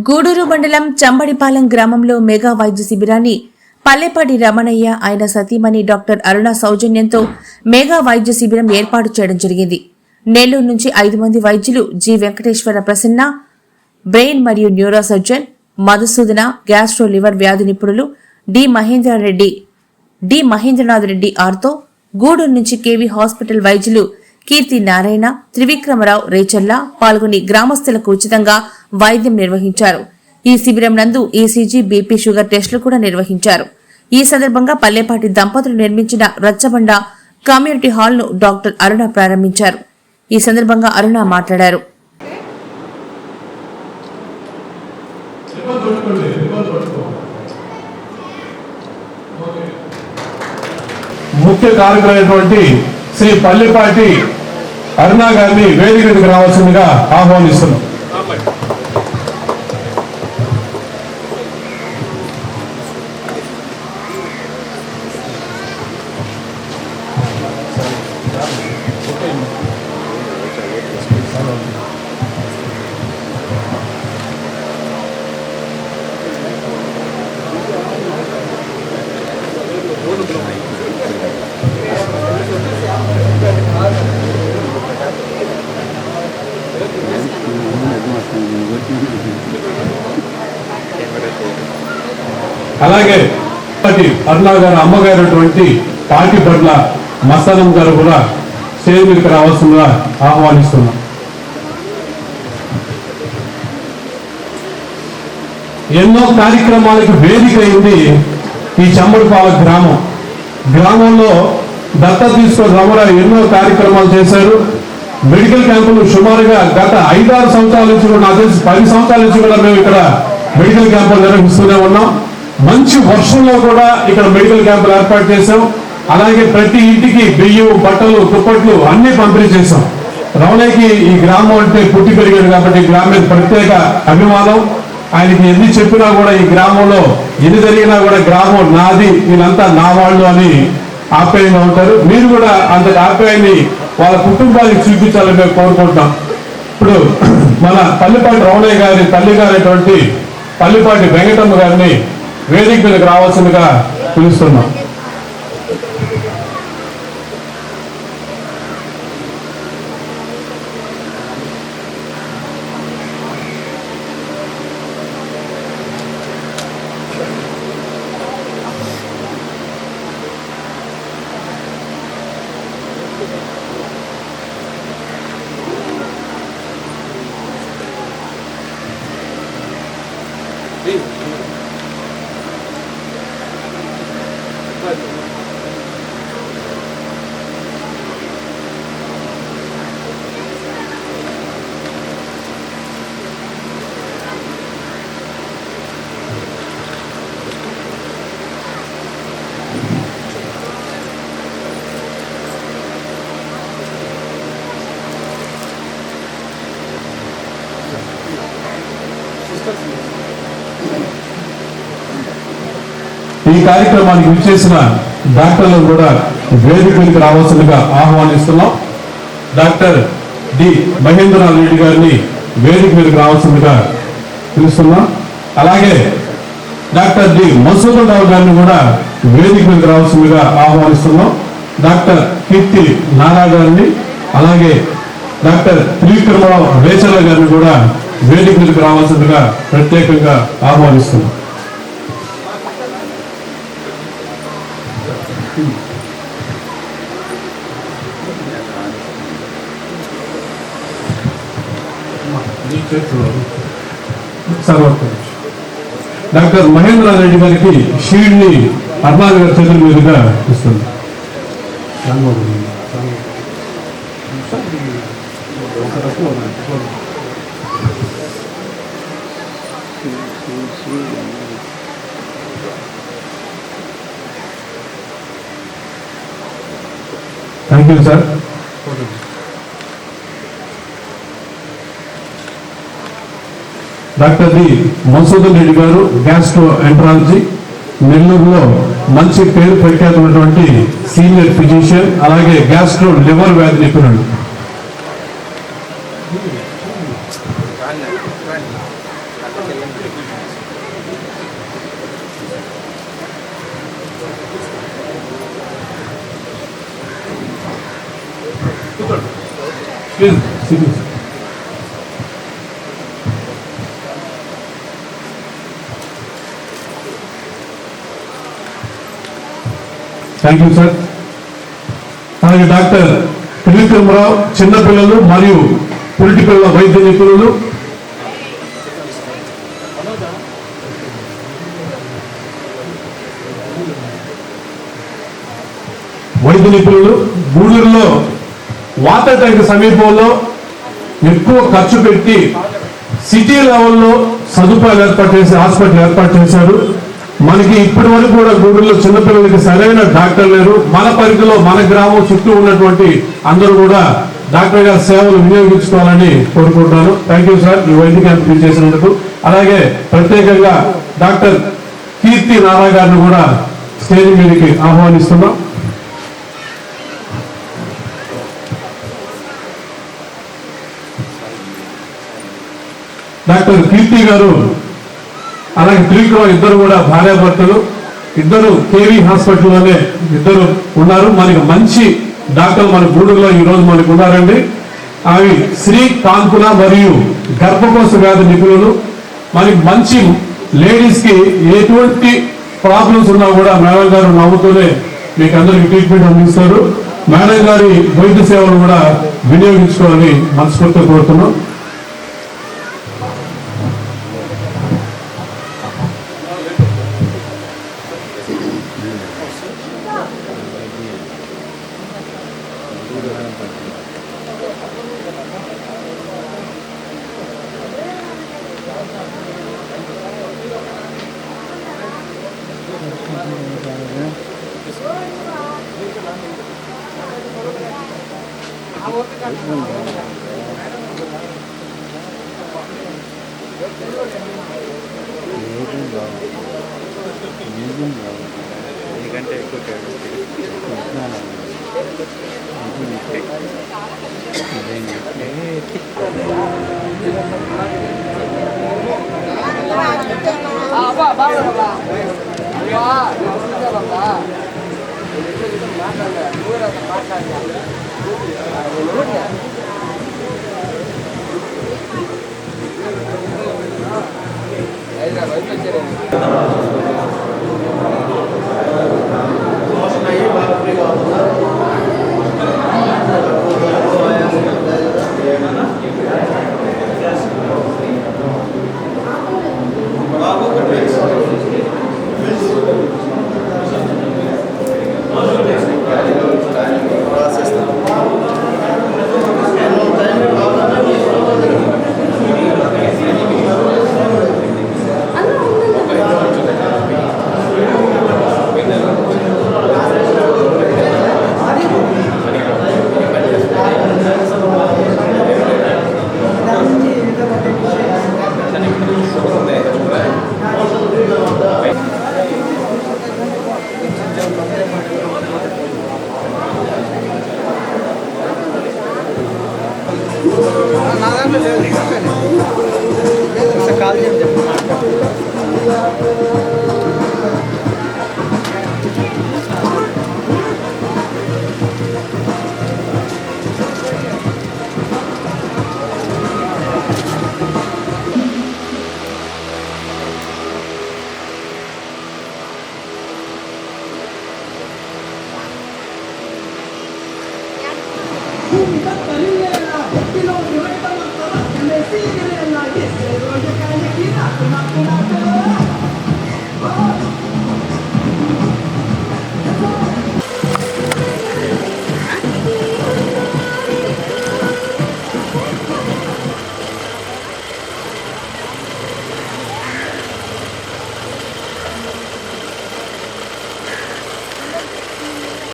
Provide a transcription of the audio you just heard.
గూడూరు మండలం చంబడిపాలెం గ్రామంలో మెగా వైద్య శిబిరాన్ని పల్లెపాటి రమణయ్య ఆయన సతీమణి డాక్టర్ అరుణ సౌజన్యంతో మెగా వైద్య శిబిరం ఏర్పాటు చేయడం జరిగింది. నెల్లూరు నుంచి 5 మంది వైద్యులు జి వెంకటేశ్వర ప్రసన్న, బ్రెయిన్ మరియు neuro surgeon, Madhusudana, gastro liver వ్యాధి నిపుణులు డి మహేంద్రనాథ్ రెడ్డి ఆర్తో, గూడూరు నుంచి కేవీ హాస్పిటల్ వైద్యులు కీర్తి నారాయణ, త్రివిక్రమరావు, రేచల్ల పాల్గొని గ్రామస్తులకు ఉచితంగా వైద్యం నిర్వహించారు. ఈ శిబిరం నందు ఈసీజీ, బీపీ, షుగర్ టెస్టులు కూడా నిర్వహించారు. ఈ సందర్భంగా పల్లెపాటి దంపతులు నిర్మించిన రచ్చబండ కమ్యూనిటీ హాల్ ను డాక్టర్ అరుణ ప్రారంభించారు. ఈ సందర్భంగా అరుణ మాట్లాడారు. ముఖ్య కార్యక్రమైనటువంటి శ్రీ పల్లెపాటి అరుణ గారిని వేదిక మీదకి రావాల్సిందిగా ఆహ్వానిస్తున్నాం. అలాగే అరుణ గారు అమ్మగారైనటువంటి పాటిపట్ల మస్తానం గారు కూడా స్టేజ్ మీదకి రావాల్సిందిగా ఆహ్వానిస్తున్నాం. ఎన్నో కార్యక్రమాలకు వేదిక అయింది ఈ చంబడిపాలెం గ్రామంలో దత్తత తీసుకొని రమణ ఎన్నో కార్యక్రమాలు చేశారు. మెడికల్ క్యాంపులు సుమారుగా గత 5-6 సంవత్సరాల నుంచి కూడా, నాకు తెలిసి 10 సంవత్సరాల నుంచి కూడా మేము ఇక్కడ మెడికల్ క్యాంపులు నిర్వహిస్తూనే ఉన్నాం. మంచి వర్షంలో కూడా ఇక్కడ మెడికల్ క్యాంపులు ఏర్పాటు చేశాం. అలాగే ప్రతి ఇంటికి బియ్యం, బట్టలు, దుప్పట్లు అన్ని పంపిణీ చేశాం. రమణయ్యకి ఈ గ్రామం అంటే పుట్టి పెరిగాడు కాబట్టి గ్రామం మీద ప్రత్యేక అభిమానం. ఆయనకి ఎన్ని చెప్పినా కూడా ఈ గ్రామంలో ఎన్ని జరిగినా కూడా గ్రామం నాది, వీళ్ళంతా నా వాళ్ళు అని ఆప్యాయంగా ఉంటారు. మీరు కూడా అంత ఆప్యాయాన్ని వాళ్ళ కుటుంబానికి చూపించాలని మేము కోరుకుంటాం. ఇప్పుడు మన పల్లెపాటి రమణయ్య గారి తల్లి గారైనటువంటి పల్లెపాటి వెంకటమ్మ గారిని వేదిక మీదకి రావాల్సిందిగా పిలుస్తున్నాం. ఈ కార్యక్రమానికి విచ్చేసిన డాక్టర్లను కూడా వేదిక మీదకి రావాల్సిందిగా ఆహ్వానిస్తున్నాం. డాక్టర్ డి మహేంద్రనాథ్ రెడ్డి గారిని వేదిక మీదకి రావాల్సిందిగా పిలుస్తున్నాం. అలాగే డాక్టర్ డి మధుసూదనరావు గారిని కూడా వేదిక మీదకి రావాల్సిందిగా ఆహ్వానిస్తున్నాం. డాక్టర్ కీర్తి నారాయణ గారిని, అలాగే డాక్టర్ త్రివిక్రమరావు, రేచల్ల గారిని కూడా వేదిక మీదకి రావాల్సిందిగా ప్రత్యేకంగా ఆహ్వానిస్తున్నాం. డాక్టర్ మహేంద్రనాథ్ రెడ్డి గారికి షీల్డ్ ని అరుణ గారి చేతుల మీదుగా ఇస్తుంది. Thank you sir. Doctor D Madhusudan Reddy గారు గ్యాస్ట్రో ఎంట్రాలజీ, నెల్లూరులో మంచి పేరు ప్రఖ్యాతమైనటువంటి సీనియర్ ఫిజిషియన్, అలాగే గ్యాస్ట్రో లివర్ వ్యాధి నిపుణుడు. ప్లీజ్. Thank you sir. అలాగే డాక్టర్ త్రివిక్రమరావు చిన్నపిల్లలు మరియు పొలిటికల్ వైద్య నిపుణులు, గూడూరులో వాటర్ ట్యాంక్ సమీపంలో ఎక్కువ ఖర్చు పెట్టి సిటీ లెవెల్లో సదుపాయాలు ఏర్పాటు చేసి హాస్పిటల్ ఏర్పాటు చేశారు. మనకి ఇప్పటి వరకు కూడా గూడూరులో చిన్నపిల్లలకి సరైన డాక్టర్ లేరు. మన పరిధిలో మన గ్రామం చుట్టూ ఉన్నటువంటి అందరూ కూడా డాక్టర్ గారి సేవలు వినియోగించుకోవాలని కోరుకుంటున్నాను. థ్యాంక్ యూ సార్, ఈ వైద్య క్యాంప్ చేసినందుకు. అలాగే ప్రత్యేకంగా డాక్టర్ కీర్తి నారా గారిని కూడా స్టేజ్ మీదకి ఆహ్వానిస్తున్నాం. డాక్టర్ కీర్తి గారు అలాగే త్రివిక్రమ ఇద్దరు కూడా భార్యాభర్తలు, ఇద్దరు కేవీ హాస్పిటల్లోనే ఇద్దరు ఉన్నారు. మనకి మంచి డాక్టర్లు మన గూడూరులో ఈ రోజు మనకు ఉన్నారండి. అవి శ్రీ కాంకుల మరియు గర్భకోశ వ్యాధి నిపుణులు. మనకి మంచి లేడీస్ కి ఎటువంటి ప్రాబ్లమ్స్ ఉన్నా కూడా మేడం గారు నవ్వుతూనే మీకు అందరికి ట్రీట్మెంట్ అందిస్తారు. మేడం గారి వైద్య సేవలు కూడా వినియోగించుకోవాలని మనస్ఫూర్తిగా కోరుతున్నాం. Kung ba't kanina na, Pinoy, may tamang tarak, may sige na yan lagi.